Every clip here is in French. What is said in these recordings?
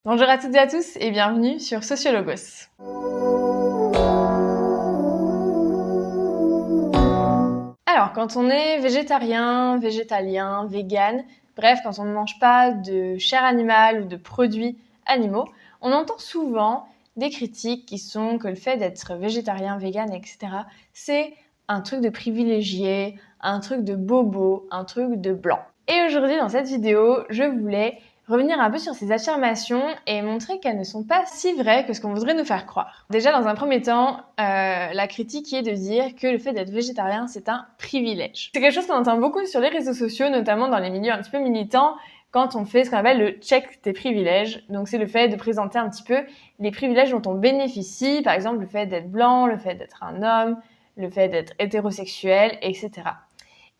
Bonjour à toutes et à tous et bienvenue sur Sociologos. Alors, quand on est végétarien, végétalien, vegan, bref, quand on ne mange pas de chair animale ou de produits animaux, on entend souvent des critiques qui sont que le fait d'être végétarien, vegan, etc., c'est un truc de privilégié, un truc de bobo, un truc de blanc. Et aujourd'hui, dans cette vidéo, je voulais revenir un peu sur ces affirmations et montrer qu'elles ne sont pas si vraies que ce qu'on voudrait nous faire croire. Déjà, dans un premier temps, la critique est de dire que le fait d'être végétarien, c'est un privilège. C'est quelque chose qu'on entend beaucoup sur les réseaux sociaux, notamment dans les milieux un petit peu militants, quand on fait ce qu'on appelle le check des privilèges. Donc c'est le fait de présenter un petit peu les privilèges dont on bénéficie, par exemple le fait d'être blanc, le fait d'être un homme, le fait d'être hétérosexuel, etc.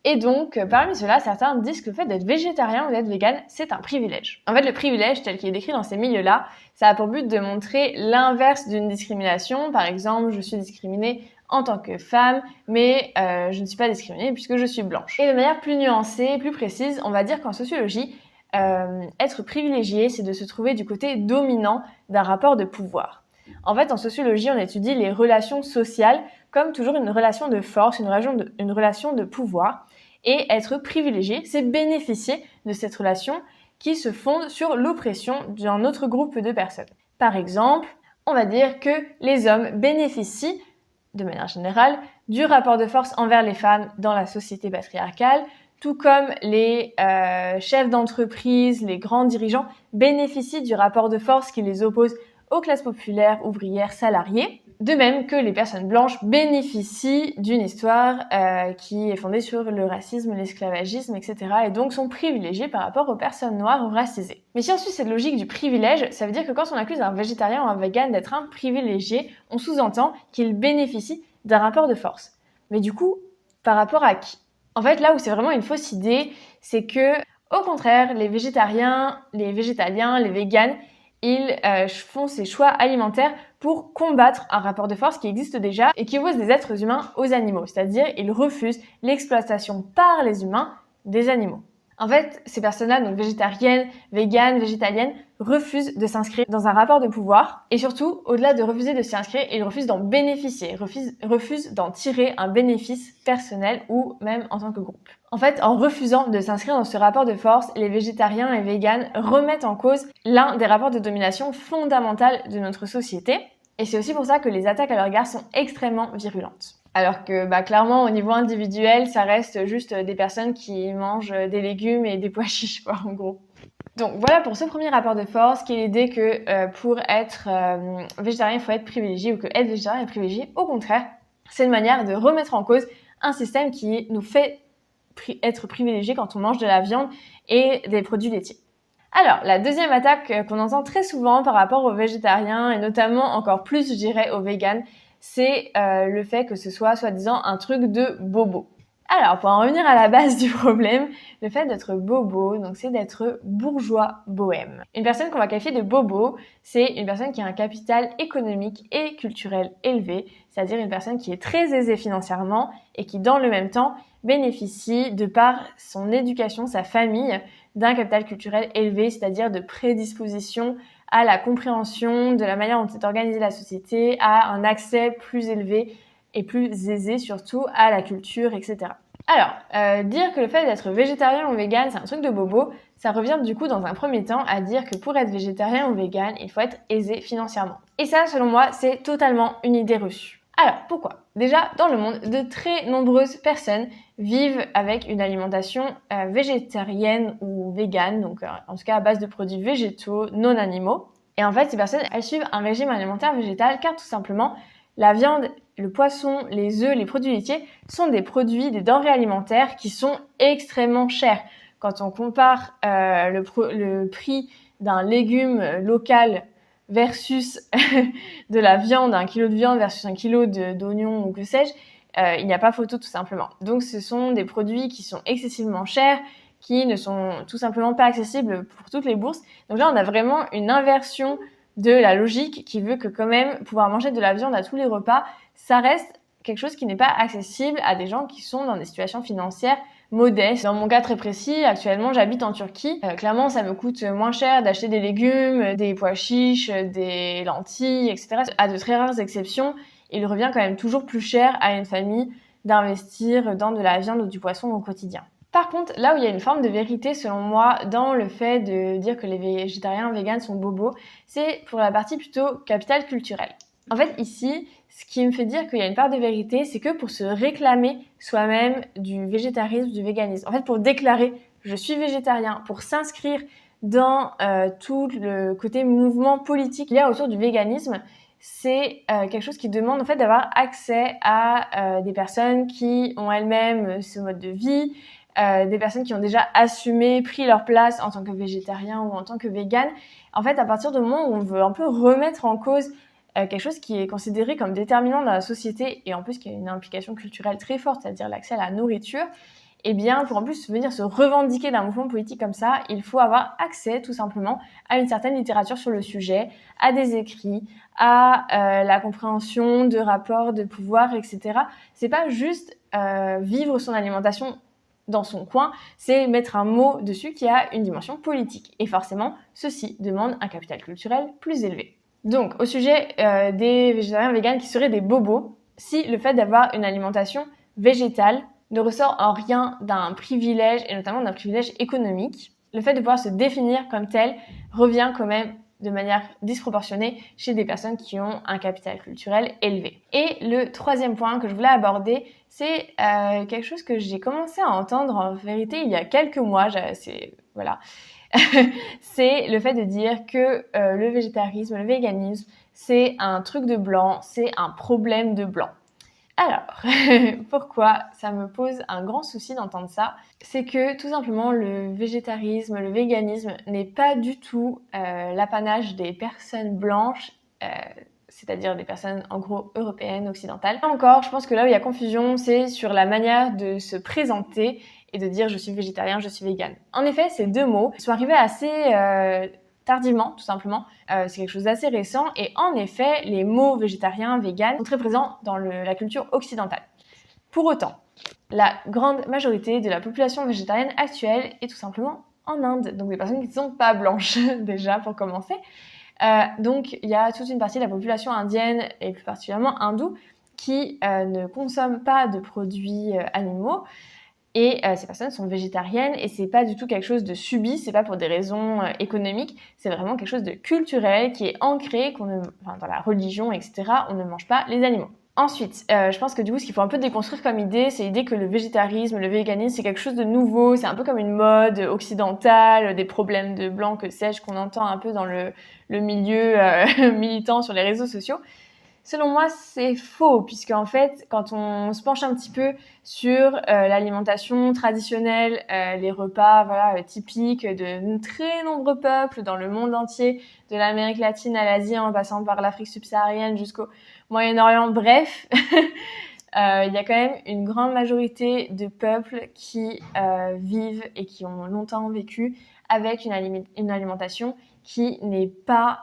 Et donc, parmi ceux-là, certains disent que le fait d'être végétarien ou d'être vegan, c'est un privilège. En fait, le privilège, tel qu'il est décrit dans ces milieux-là, ça a pour but de montrer l'inverse d'une discrimination. Par exemple, je suis discriminée en tant que femme, mais je ne suis pas discriminée puisque je suis blanche. Et de manière plus nuancée, plus précise, on va dire qu'en sociologie, être privilégié, c'est de se trouver du côté dominant d'un rapport de pouvoir. En fait, en sociologie, on étudie les relations sociales comme toujours une relation de force, une relation de pouvoir. Et être privilégié, c'est bénéficier de cette relation qui se fonde sur l'oppression d'un autre groupe de personnes. Par exemple, on va dire que les hommes bénéficient, de manière générale, du rapport de force envers les femmes dans la société patriarcale, tout comme les chefs d'entreprise, les grands dirigeants bénéficient du rapport de force qui les oppose aux classes populaires, ouvrières, salariées. De même que les personnes blanches bénéficient d'une histoire qui est fondée sur le racisme, l'esclavagisme, etc. et donc sont privilégiées par rapport aux personnes noires ou racisées. Mais si on suit cette logique du privilège, ça veut dire que quand on accuse un végétarien ou un vegan d'être un privilégié, on sous-entend qu'il bénéficie d'un rapport de force. Mais du coup, par rapport à qui ? En fait, là où c'est vraiment une fausse idée, c'est que, au contraire, les végétariens, les végétaliens, les véganes, ils font ces choix alimentaires pour combattre un rapport de force qui existe déjà et qui oppose des êtres humains aux animaux. C'est-à-dire, ils refusent l'exploitation par les humains des animaux. En fait, ces personnes-là, donc végétariennes, véganes, végétaliennes, refusent de s'inscrire dans un rapport de pouvoir. Et surtout, au-delà de refuser de s'y inscrire, ils refusent d'en bénéficier, refusent d'en tirer un bénéfice personnel ou même en tant que groupe. En fait, en refusant de s'inscrire dans ce rapport de force, les végétariens et véganes remettent en cause l'un des rapports de domination fondamentaux de notre société. Et c'est aussi pour ça que les attaques à leur égard sont extrêmement virulentes. Alors que clairement, au niveau individuel, ça reste juste des personnes qui mangent des légumes et des pois chiches, quoi, en gros. Donc voilà pour ce premier rapport de force, qui est l'idée que pour être végétarien, il faut être privilégié, ou que être végétarien est privilégié. Au contraire, c'est une manière de remettre en cause un système qui nous fait être privilégié quand on mange de la viande et des produits laitiers. Alors, la deuxième attaque qu'on entend très souvent par rapport aux végétariens, et notamment encore plus, je dirais, aux véganes, c'est le fait que ce soit soi-disant un truc de bobo. Alors, pour en revenir à la base du problème, le fait d'être bobo, donc c'est d'être bourgeois bohème. Une personne qu'on va qualifier de bobo, c'est une personne qui a un capital économique et culturel élevé, c'est-à-dire une personne qui est très aisée financièrement et qui, dans le même temps, bénéficie, de par son éducation, sa famille, d'un capital culturel élevé, c'est-à-dire de prédisposition à la compréhension de la manière dont est organisée la société, à un accès plus élevé et plus aisé surtout à la culture, etc. Alors, dire que le fait d'être végétarien ou vegan, c'est un truc de bobo, ça revient du coup dans un premier temps à dire que pour être végétarien ou vegan, il faut être aisé financièrement. Et ça, selon moi, c'est totalement une idée reçue. Alors, pourquoi ? Déjà, dans le monde, de très nombreuses personnes vivent avec une alimentation végétarienne ou végane, donc en tout cas à base de produits végétaux, non animaux. Et en fait, ces personnes, elles suivent un régime alimentaire végétal car tout simplement, la viande, le poisson, les œufs, les produits laitiers sont des produits, des denrées alimentaires qui sont extrêmement chers. Quand on compare le prix d'un légume local versus de la viande, un kilo de viande versus un kilo d'oignons ou que sais-je, il n'y a pas photo tout simplement. Donc ce sont des produits qui sont excessivement chers, qui ne sont tout simplement pas accessibles pour toutes les bourses. Donc là, on a vraiment une inversion de la logique qui veut que quand même pouvoir manger de la viande à tous les repas, ça reste quelque chose qui n'est pas accessible à des gens qui sont dans des situations financières modeste. Dans mon cas très précis, actuellement j'habite en Turquie. Clairement ça me coûte moins cher d'acheter des légumes, des pois chiches, des lentilles, etc. À de très rares exceptions, il revient quand même toujours plus cher à une famille d'investir dans de la viande ou du poisson au quotidien. Par contre, là où il y a une forme de vérité selon moi dans le fait de dire que les végétariens, véganes sont bobos, c'est pour la partie plutôt capital culturel. En fait, ici, ce qui me fait dire qu'il y a une part de vérité, c'est que pour se réclamer soi-même du végétarisme, du véganisme, en fait, pour déclarer « je suis végétarien », pour s'inscrire dans tout le côté mouvement politique qu'il y a autour du véganisme, c'est quelque chose qui demande en fait d'avoir accès à des personnes qui ont elles-mêmes ce mode de vie, des personnes qui ont déjà assumé, pris leur place en tant que végétarien ou en tant que végane. En fait, à partir du moment où on veut un peu remettre en cause quelque chose qui est considéré comme déterminant dans la société et en plus qui a une implication culturelle très forte, c'est-à-dire l'accès à la nourriture, eh bien, pour en plus venir se revendiquer d'un mouvement politique comme ça, il faut avoir accès tout simplement à une certaine littérature sur le sujet, à des écrits, à la compréhension de rapports de pouvoir, etc. C'est pas juste vivre son alimentation dans son coin, c'est mettre un mot dessus qui a une dimension politique. Et forcément, ceci demande un capital culturel plus élevé. Donc, au sujet des végétariens véganes qui seraient des bobos, si le fait d'avoir une alimentation végétale ne ressort en rien d'un privilège, et notamment d'un privilège économique, le fait de pouvoir se définir comme tel revient quand même de manière disproportionnée chez des personnes qui ont un capital culturel élevé. Et le troisième point que je voulais aborder, c'est quelque chose que j'ai commencé à entendre en vérité il y a quelques mois. C'est le fait de dire que le végétarisme, le véganisme, c'est un truc de blanc, c'est un problème de blanc. Alors, pourquoi ça me pose un grand souci d'entendre ça? C'est que tout simplement le végétarisme, le véganisme n'est pas du tout l'apanage des personnes blanches, c'est-à-dire des personnes en gros européennes, occidentales. Là encore, je pense que là où il y a confusion, c'est sur la manière de se présenter et de dire je suis végétarien, je suis végane. En effet, ces deux mots sont arrivés assez tardivement, tout simplement. C'est quelque chose d'assez récent et en effet, les mots végétarien, vegan sont très présents dans la culture occidentale. Pour autant, la grande majorité de la population végétarienne actuelle est tout simplement en Inde, donc des personnes qui ne sont pas blanches déjà pour commencer. Donc il y a toute une partie de la population indienne et plus particulièrement hindoue qui ne consomme pas de produits animaux. Et ces personnes sont végétariennes et c'est pas du tout quelque chose de subi, c'est pas pour des raisons économiques, c'est vraiment quelque chose de culturel qui est ancré, dans la religion, etc. On ne mange pas les animaux. Ensuite, je pense que du coup, ce qu'il faut un peu déconstruire comme idée, c'est l'idée que le végétarisme, le véganisme, c'est quelque chose de nouveau, c'est un peu comme une mode occidentale, des problèmes de blanc, que sais-je, qu'on entend un peu dans le milieu militant sur les réseaux sociaux. Selon moi, c'est faux, puisque en fait, quand on se penche un petit peu sur l'alimentation traditionnelle, les repas typiques de très nombreux peuples dans le monde entier, de l'Amérique latine à l'Asie, en passant par l'Afrique subsaharienne jusqu'au Moyen-Orient, bref, il y a quand même une grande majorité de peuples qui vivent et qui ont longtemps vécu avec une alimentation qui n'est pas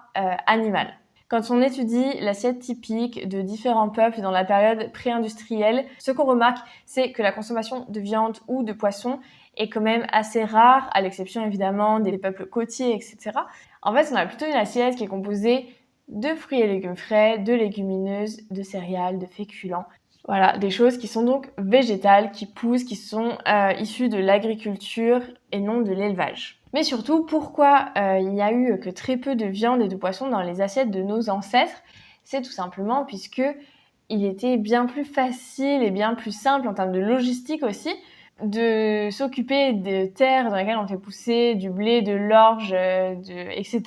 animale. Quand on étudie l'assiette typique de différents peuples dans la période pré-industrielle, ce qu'on remarque, c'est que la consommation de viande ou de poisson est quand même assez rare, à l'exception évidemment des peuples côtiers, etc. En fait, on a plutôt une assiette qui est composée de fruits et légumes frais, de légumineuses, de céréales, de féculents. Voilà, des choses qui sont donc végétales, qui poussent, qui sont issues de l'agriculture et non de l'élevage. Mais surtout, pourquoi il n'y a eu que très peu de viande et de poisson dans les assiettes de nos ancêtres? C'est tout simplement puisque il était bien plus facile et bien plus simple en termes de logistique aussi de s'occuper de terres dans lesquelles on fait pousser du blé, de l'orge, etc.,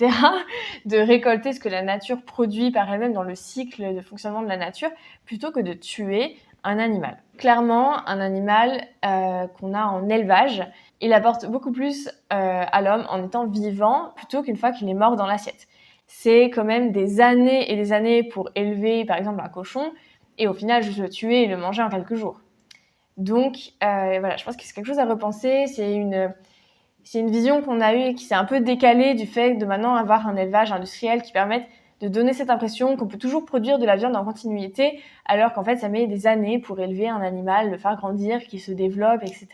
de récolter ce que la nature produit par elle-même dans le cycle de fonctionnement de la nature, plutôt que de tuer un animal. Clairement, un animal qu'on a en élevage, il apporte beaucoup plus à l'homme en étant vivant plutôt qu'une fois qu'il est mort dans l'assiette. C'est quand même des années et des années pour élever, par exemple, un cochon, et au final, juste le tuer et le manger en quelques jours. Donc, je pense que c'est quelque chose à repenser. C'est une vision qu'on a eue qui s'est un peu décalée du fait de maintenant avoir un élevage industriel qui permette de donner cette impression qu'on peut toujours produire de la viande en continuité, alors qu'en fait, ça met des années pour élever un animal, le faire grandir, qu'il se développe, etc.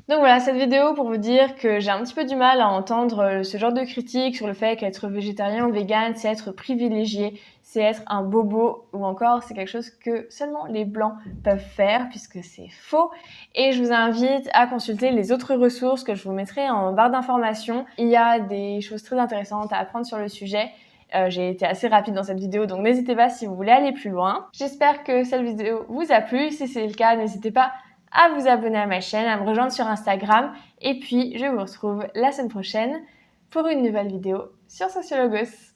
Donc voilà, cette vidéo pour vous dire que j'ai un petit peu du mal à entendre ce genre de critiques sur le fait qu'être végétarien ou vegan, c'est être privilégié, c'est être un bobo, ou encore c'est quelque chose que seulement les blancs peuvent faire, puisque c'est faux. Et je vous invite à consulter les autres ressources que je vous mettrai en barre d'informations. Il y a des choses très intéressantes à apprendre sur le sujet. J'ai été assez rapide dans cette vidéo, donc n'hésitez pas si vous voulez aller plus loin. J'espère que cette vidéo vous a plu. Si c'est le cas, n'hésitez pas à vous abonner à ma chaîne, à me rejoindre sur Instagram. Et puis, je vous retrouve la semaine prochaine pour une nouvelle vidéo sur Sociologos.